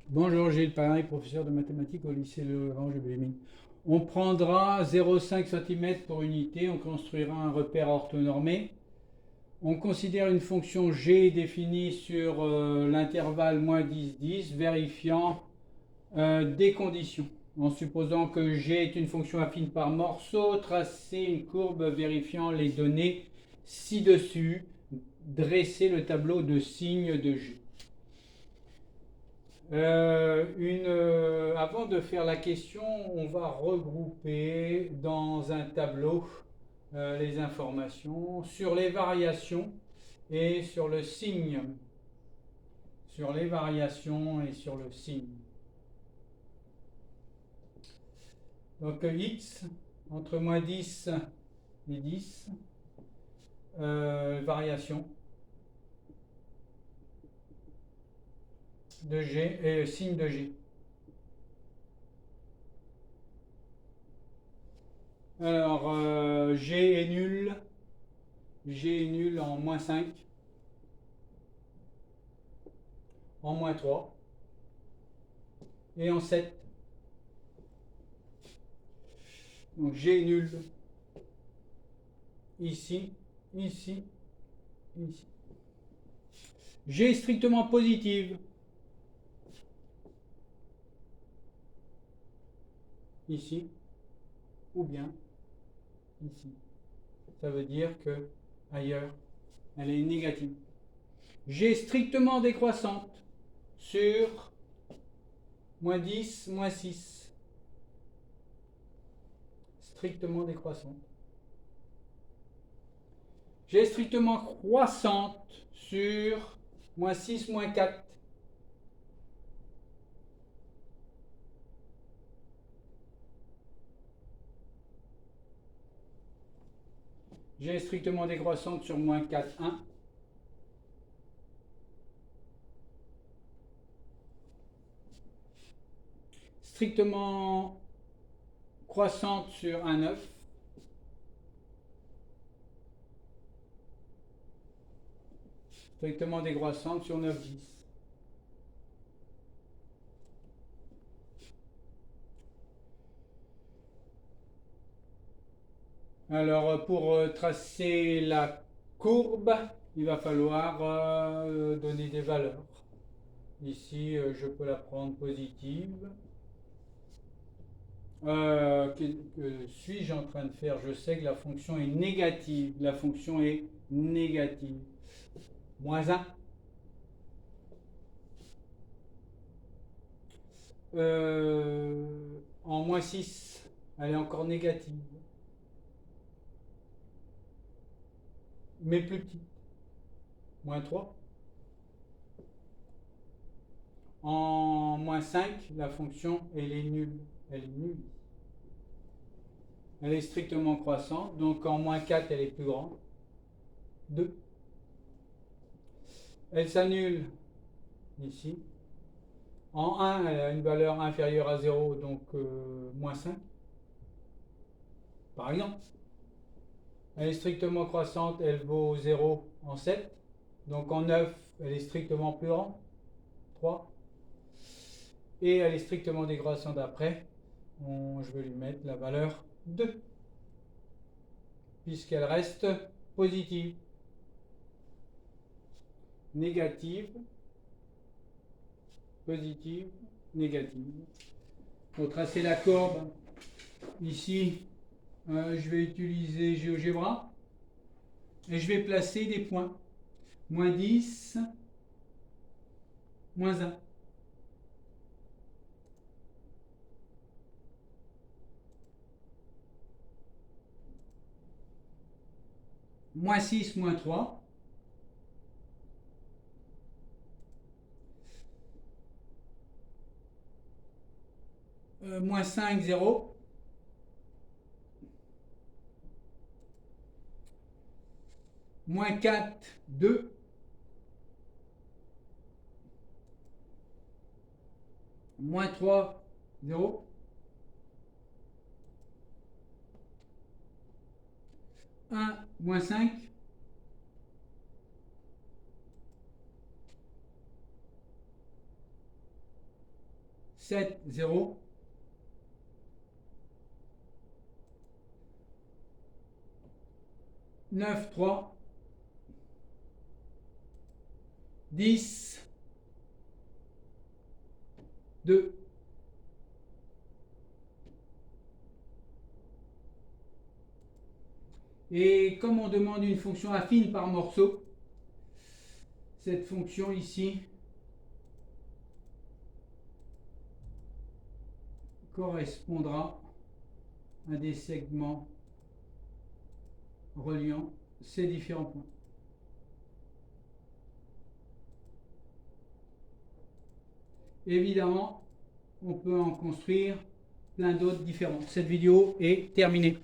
Bonjour Gilles, pareil, professeur de mathématiques au lycée Le Grange de Blémine. On prendra 0,5 cm pour unité, on construira un repère orthonormé. On considère une fonction g définie sur l'intervalle moins 10, 10, vérifiant des conditions. En supposant que g est une fonction affine par morceau, tracer une courbe vérifiant les données ci-dessus, dresser le tableau de signes de g. Avant de faire la question, on va regrouper dans un tableau les informations sur les variations et sur le signe. Sur les variations et sur le signe. Donc x entre moins 10 et 10, variation de g et signe de g. Alors, g est nul. G est nul en moins 5, en moins 3 et en 7. Donc G est nul ici, ici, ici. G est strictement positive ici ou bien ici. Ça veut dire que ailleurs, elle est négative. G est strictement décroissante sur moins 10, moins 6. Strictement décroissante. G est strictement croissante sur moins 6, moins 4. G est strictement décroissante sur moins 4, 1. Strictement croissante sur 1, 9. Strictement décroissante sur 9, 10. Alors, pour tracer la courbe, il va falloir donner des valeurs. Ici, je peux la prendre positive. Que suis-je en train de faire? Je sais que la fonction est négative. La fonction est négative. Moins 1. En moins 6, elle est encore négative. Mais plus petite. Moins 3. En moins 5, la fonction, elle est nulle. Elle est nulle. Elle est strictement croissante. Donc en moins 4, elle est plus grande. 2. Elle s'annule ici. En 1, elle a une valeur inférieure à 0, donc moins 5. Par exemple. Elle est strictement croissante, elle vaut 0 en 7. Donc en 9, elle est strictement plus grande. 3. Et elle est strictement décroissante après. Je vais lui mettre la valeur 2. Puisqu'elle reste positive. Négative. Positive. Négative. Pour tracer la courbe, ici, je vais utiliser GeoGebra. Et je vais placer des points. Moins 10, moins 1. Moins 6, moins 3. Moins 5, 0. Moins 4, 2. Moins 3, 0. 1, moins 5. 7, 0. 9, 3. 10, 2. Et comme on demande une fonction affine par morceau, cette fonction ici correspondra à des segments reliant ces différents points. Évidemment, on peut en construire plein d'autres différents. Cette vidéo est terminée.